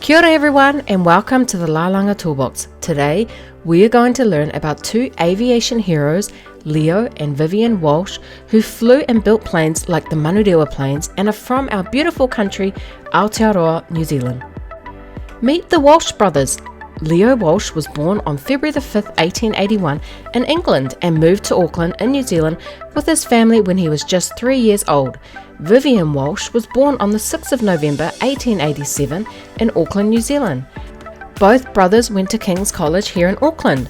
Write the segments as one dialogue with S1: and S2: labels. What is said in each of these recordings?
S1: Kia ora everyone and welcome to the Lalanga Toolbox. Today we are going to learn about two aviation heroes, Leo and Vivian Walsh, who flew and built planes like the Manurewa planes and are from our beautiful country, Aotearoa, New Zealand. Meet the Walsh brothers. Leo Walsh was born on February the 5th, 1881 in England and moved to Auckland in New Zealand with his family when he was just 3 years old. Vivian Walsh was born on the 6th of November 1887 in Auckland, New Zealand. Both brothers went to King's College here in Auckland.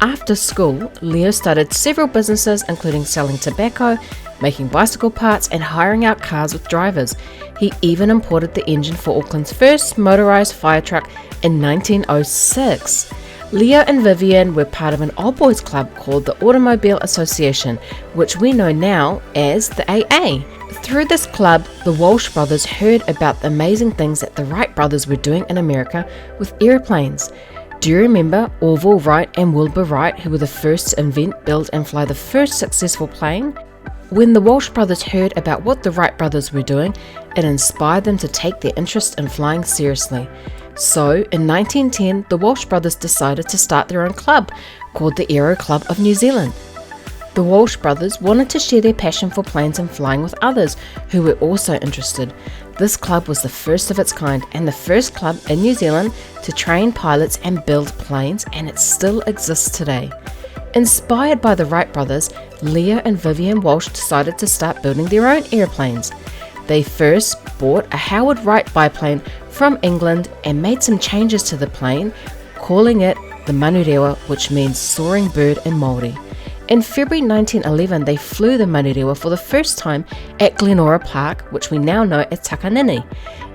S1: After school, Leo started several businesses including selling tobacco, making bicycle parts and hiring out cars with drivers. He even imported the engine for Auckland's first motorised fire truck in 1906. Leo and Vivian were part of an old boys club called the Automobile Association, which we know now as the AA. Through this club, the Walsh brothers heard about the amazing things that the Wright brothers were doing in America with airplanes. Do you remember Orville Wright and Wilbur Wright, who were the first to invent, build and fly the first successful plane? When the Walsh brothers heard about what the Wright brothers were doing, it inspired them to take their interest in flying seriously. So, in 1910, the Walsh brothers decided to start their own club, called the Aero Club of New Zealand. The Walsh brothers wanted to share their passion for planes and flying with others who were also interested. This club was the first of its kind and the first club in New Zealand to train pilots and build planes, and it still exists today. Inspired by the Wright brothers, Leo and Vivian Walsh decided to start building their own airplanes. They first bought a Howard Wright biplane from England and made some changes to the plane, calling it the Manurewa, which means soaring bird in Māori. In February 1911, they flew the Manurewa for the first time at Guinivere Park, which we now know as Takanini.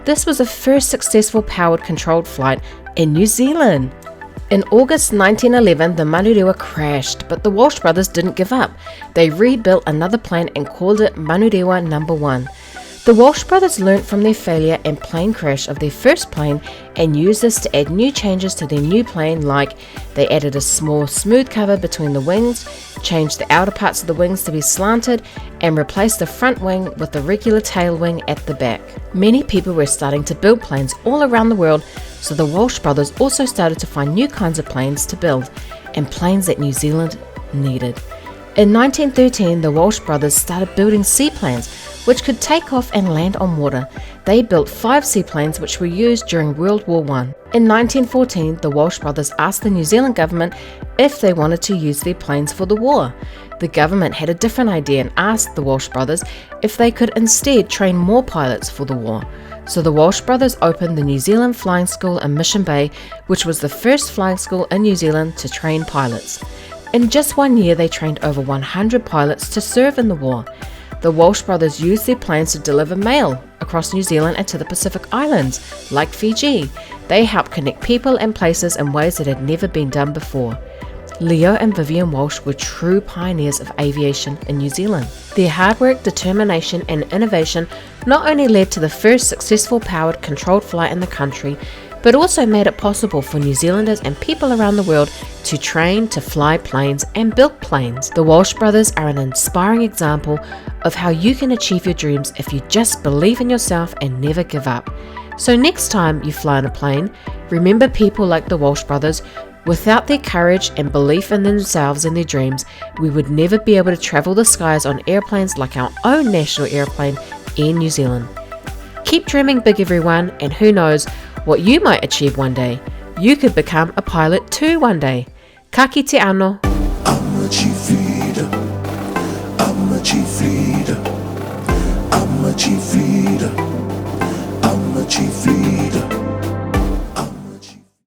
S1: This was the first successful powered controlled flight in New Zealand. In August 1911, the Manurewa crashed, but the Walsh brothers didn't give up. They rebuilt another plane and called it Manurewa No. 1. The Walsh brothers learnt from their failure and plane crash of their first plane and used this to add new changes to their new plane, like they added a small smooth cover between the wings, changed the outer parts of the wings to be slanted, and replaced the front wing with the regular tail wing at the back. Many people were starting to build planes all around the world, so the Walsh brothers also started to find new kinds of planes to build, and planes that New Zealand needed. In 1913, the Walsh brothers started building seaplanes, which could take off and land on water. They built 5 seaplanes which were used during World War I. In 1914, the Walsh brothers asked the New Zealand government if they wanted to use their planes for the war. The government had a different idea and asked the Walsh brothers if they could instead train more pilots for the war. So the Walsh brothers opened the New Zealand Flying School in Mission Bay, which was the first flying school in New Zealand to train pilots. In just 1 year, they trained over 100 pilots to serve in the war. The Walsh brothers used their planes to deliver mail across New Zealand and to the Pacific Islands, like Fiji. They helped connect people and places in ways that had never been done before. Leo and Vivian Walsh were true pioneers of aviation in New Zealand. Their hard work, determination and innovation not only led to the first successful powered controlled flight in the country, but also made it possible for New Zealanders and people around the world to train to fly planes and build planes. The Walsh brothers are an inspiring example of how you can achieve your dreams if you just believe in yourself and never give up. So next time you fly on a plane, remember people like the Walsh brothers. Without their courage and belief in themselves and their dreams, we would never be able to travel the skies on airplanes like our own national airplane, Air New Zealand. Keep dreaming big, everyone, and who knows what you might achieve one day. You could become a pilot too one day. Ka kite anō.
S2: I'm a chief leader. I'm a chief leader. I'm a chief leader.